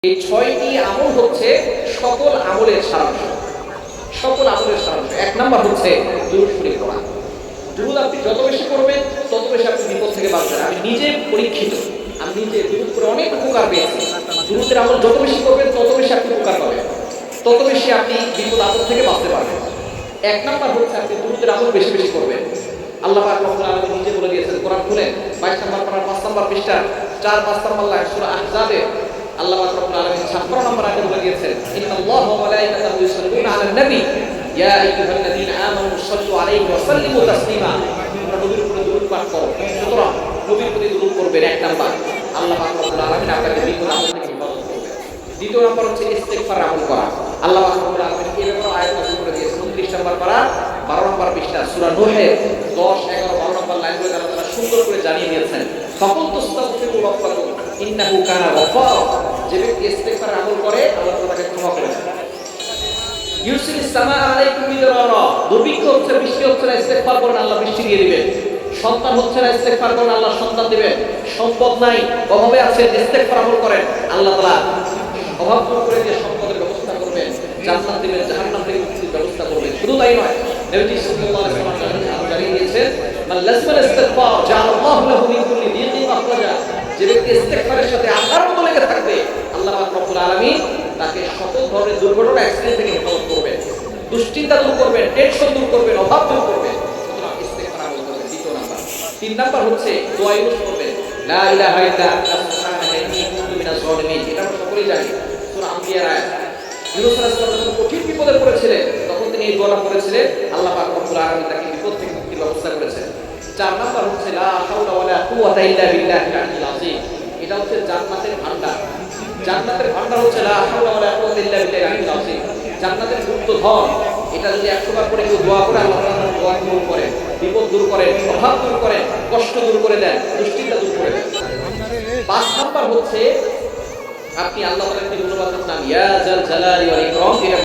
এই ছয়টি আমল হচ্ছে সকল আমলের সারাংশ। সকল আমলের সারাংশ। এক নাম্বার হচ্ছে দুরূদ শরীফ পড়া। দুরূদ আপনি যত বেশি করবেন তত বেশি আপনি বিপদ থেকে বাঁচবেন। আমি নিজে পরীক্ষিত, আমি নিজে দুরূদ করে অনেক উপকার পেয়েছি। দুরূদের আমল যত বেশি করবেন তত বেশি আপনি উপকার পাবেন, তত বেশি আপনি বিপদ আপদ থেকে বাঁচতে পারবেন। এক নাম্বার হচ্ছে আপনি দুরূদের আমল বেশি বেশি করবেন। আল্লাহ পাক রব্বুল আলামিন নিজে বলে দিয়েছেন, কোরআন খুলেন 22 নম্বর পারা 5 নম্বর পৃষ্ঠা 4-5 নম্বর লাইন সূরা আহজাবে আল্লাহ পাক রব্বুল আলামিন 56 নম্বর আয়াতে বলে দিয়েছেন, ইন্নাল্লাহা ওয়া মালাইকাতাহু ইউসাল্লুনা আলান নবী ইয়া আইয়ুহাল্লাযীনা আমানু সাল্লু আলাইহি ওয়া সাল্লিমু তাসলিমা। তোমরা নবীর উপরে দুরূদ পাঠ করো। সুতরাং নবীর প্রতি দুরূদ করবেন এক নাম্বার। আল্লাহ পাক রব্বুল আলামিন আপনাকে বিপদ আপদ থেকে হেফাজত করবে। দ্বিতীয় নাম্বার হচ্ছে ইস্তিগফার আমল করা। আল্লাহ পাক রব্বুল আলামিন এই ব্যাপারে আয়াত নাযিল করে দিয়েছেন 29 নম্বর পারা 12 নম্বর পৃষ্ঠা সূরা নূহের 10, 11, 12 নম্বর লাইনগুলো তারা সুন্দর করে জানিয়ে দিয়েছেন। ফাকুল তাস্তাগফিরু রাব্বাকুম ইন্নাহু কানা গফফার। যে ব্যক্তি ইস্তিগফার আমল করে আল্লাহ তাকে ক্ষমা করে দেন। ইউরসিলিস সামা আলাইকুম মিদরারা। দুর্ভিক্ষ হচ্ছে, বৃষ্টি হচ্ছে না, ইস্তিগফার করেন আল্লাহ বৃষ্টি দিয়ে দিবেন। সন্তান হচ্ছে না, ইস্তিগফার করেন আল্লাহ সন্তান দিবেন। সম্পদ নাই, অভাবে আছেন, ইস্তিগফার আমল করেন আল্লাহ তাআলা অভাব দূর করে দিয়ে সম্পদের ব্যবস্থা করবেন, জান্নাত দিবেন, জাহান্নাম থেকে মুক্তির ব্যবস্থা করবেন। শুধু তাই নয়, নবী সাল্লাল্লাহু আলাইহি ওয়াসাল্লাম জানিয়ে দিয়েছেন, মান লাযমাল ইস্তিগফার জাআলাল্লাহু লাহু মিন কুল্লি দিকিন মাখরাজা। যে ব্যক্তি ইস্তিগফারের সাথে আল্লাহর মতো লেগে থাকবে আল্লাহ পাক রব্বুল আলামিন তাকে সকল ধরনের দুর্ঘটনা অ্যাক্সিডেন্ট থেকে হেফাজত করবেন, দুশ্চিন্তা দূর করবেন, টেনশন দূর করবেন, অভাব দূর করবেন। সুতরাং ইস্তিগফার আমল করবেন। দ্বিতীয় নাম্বার। 3 নাম্বার হচ্ছে দোয়া ইউজ করবেন, লা ইলাহা ইল্লা আনতা সুবহানাকা ইন্নী কুনতু মিনাজ জালিমিন। এটা আমরা সকলেই জানি, সূরা আম্বিয়ার আয়াত। ইউনূস আলাইহিস সালাম যখন কঠিন বিপদে পড়েছিলেন তখন তিনি এই দোয়াটা করেছিলেন, আল্লাহ পাক রব্বুল আলামিন তাকে বিপদ থেকে মুক্তির ব্যবস্থা করেছেন। 4 নাম্বার হচ্ছে লা হাওলা ওয়ালা কুওয়াতা ইল্লা বিল্লাহিল আলিয়্যিল আযীম। এটা হচ্ছে জান্নাতের ভান্ডার। জান্নাতের ভান্ডার হচ্ছে লা হাওলা ওয়ালা কুওয়াতা ইল্লা বিল্লাহিল আলিয়্যিল আযীম। জান্নাতের গুপ্ত ধন। এটা যদি 100 বার করে কেউ দোয়া করে আল্লাহ তাআলা দোয়া কবুল করেন, বিপদ দূর করেন, অভাব দূর করেন, কষ্ট দূর করে দেন, দুশ্চিন্তা দূর করে দেন। 5 নাম্বার হচ্ছে আপনি আল্লাহ তাআলার একটি গুণবাচক নাম ইয়া জাল জালালি ওয়াল ইকরাম